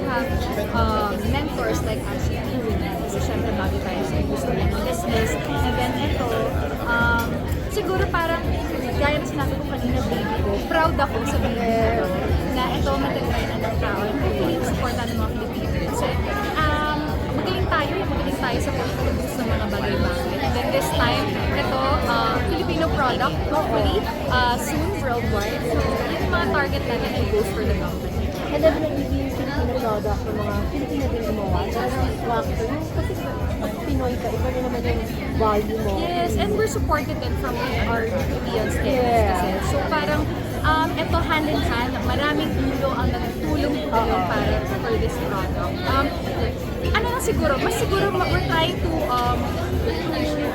have mentors like Ashley Queen. Kasi syempre bago tayo sa industriya ng business. And then ito, siguro parang, gaya na sinabi ko kanina, baby ko, proud ako sa baby ko na ito matagay na ng tao. Piling supportan ng mga Pilipino. Kasi magaling tayo sa pag-produce ng mga bagay-bagay. And then this time, ito, Filipino product, hopefully, soon worldwide. So, yun yung mga target natin and goals for the company. And then nagiging Filipino product ng mga Filipino din gumawa. Parang swak ko yung kasi pag Pinoy ka, iba na naman yung value mo. Yes, and we're supported din from our European states. Yeah. Kasi. So parang ito hand in hand, maraming tulong ang nagtulong para for this product. Ano na siguro, mas siguro we're trying to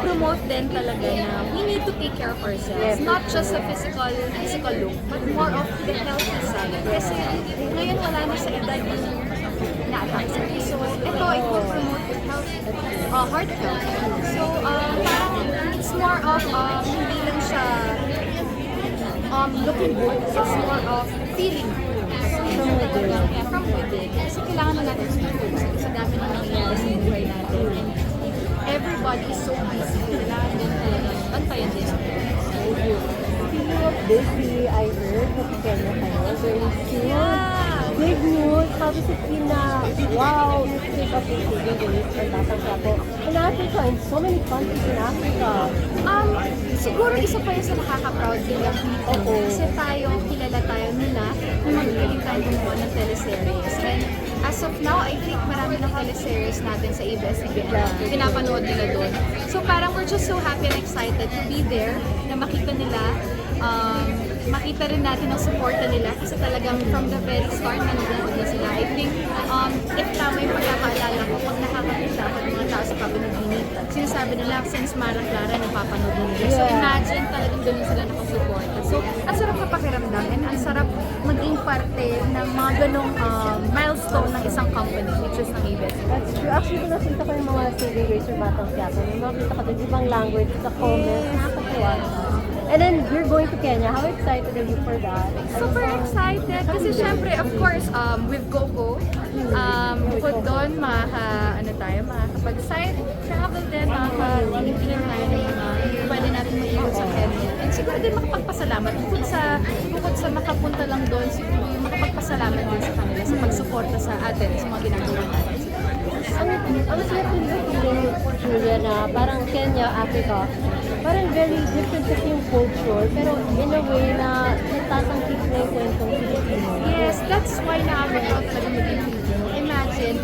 promote din talaga na we need to take care of ourselves. Yes. Not just a physical look, but more of the healthy side. Kasi ngayon wala na sa edad yung na-attack sa So ito, it will promote your health, heart health. So parang it's more of hindi lang siya looking good, it's more of feeling good. From within. Yeah, from within. Kasi kailangan na natin sa dami na nangyayari sa buhay natin. And everybody is so busy. Kailangan din talaga bantayan din sa buhay. Speaking of busy, I heard na Kenya kayo. Very cute. Yeah! Big news. Sabi si Tina, wow, you take up your saving days for Batang Quiapo in Africa and so many countries in Africa. Siguro isa pa yun sa nakaka-proud bilang Pilipino. Kasi tayo, kilala tayo nila, magaling tayo gumawa ng teleseries. And as of now, I think marami ng teleseries natin sa ABS-CBN na pinapanood nila doon. So parang we're just so happy and excited to be there, na makita nila, makita rin natin ang suporta nila kasi talagang from the very start nanonood na sila. I think if tama yung pagkakaalala ko, pag nakakapunta ako ng mga tao sa Papinubini, sinasabi nila since Mara Clara napapanood na nila. So imagine talagang doon sila nakasuporta. So ang sarap na pakiramdam and ang sarap maging parte ng mga ganong milestone ng isang company which is ng ABS. That's true. Actually, kung nakita ko yung mga saving days for Batang Quiapo, may makita ka doon ibang language sa comments. Nakakatuwa siya. And then, you're going to Kenya. How excited are you for that? Super excited kasi syempre of course with GoGo bukod doon makakapag-side travel din, makaka-tingin tayo ng mga pwede natin mag-iwan sa Kenya. And siguro din makapagpasalamat bukod sa makapunta lang doon, siguro yung makapagpasalamat din sa kanila sa pagsuporta sa atin sa mga ginagawa natin. Ang sarap din feeling, Julia, na parang Kenya, Africa, parang very different kasi yung culture, pero in a way na natatangkip na yung kwentong Pilipino. Yes, that's why nakaka-proud talaga maging Pilipino. Imagine,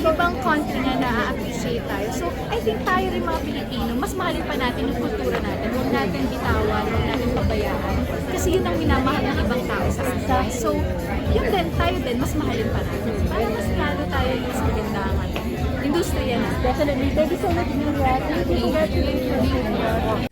ibang country na na-appreciate tayo. So, I think tayo rin mga Pilipino, mas mahalin pa natin yung kultura natin. Huwag natin bitawan, huwag natin pabayaan. Kasi yun ang minamahal ng ibang tao sa atin. So, yun din, tayo din, mas mahalin pa natin. Para mas lalo tayo yung sa magandang industriya na. Definitely. Thank you so much, Julia. Thank you. Congratulations.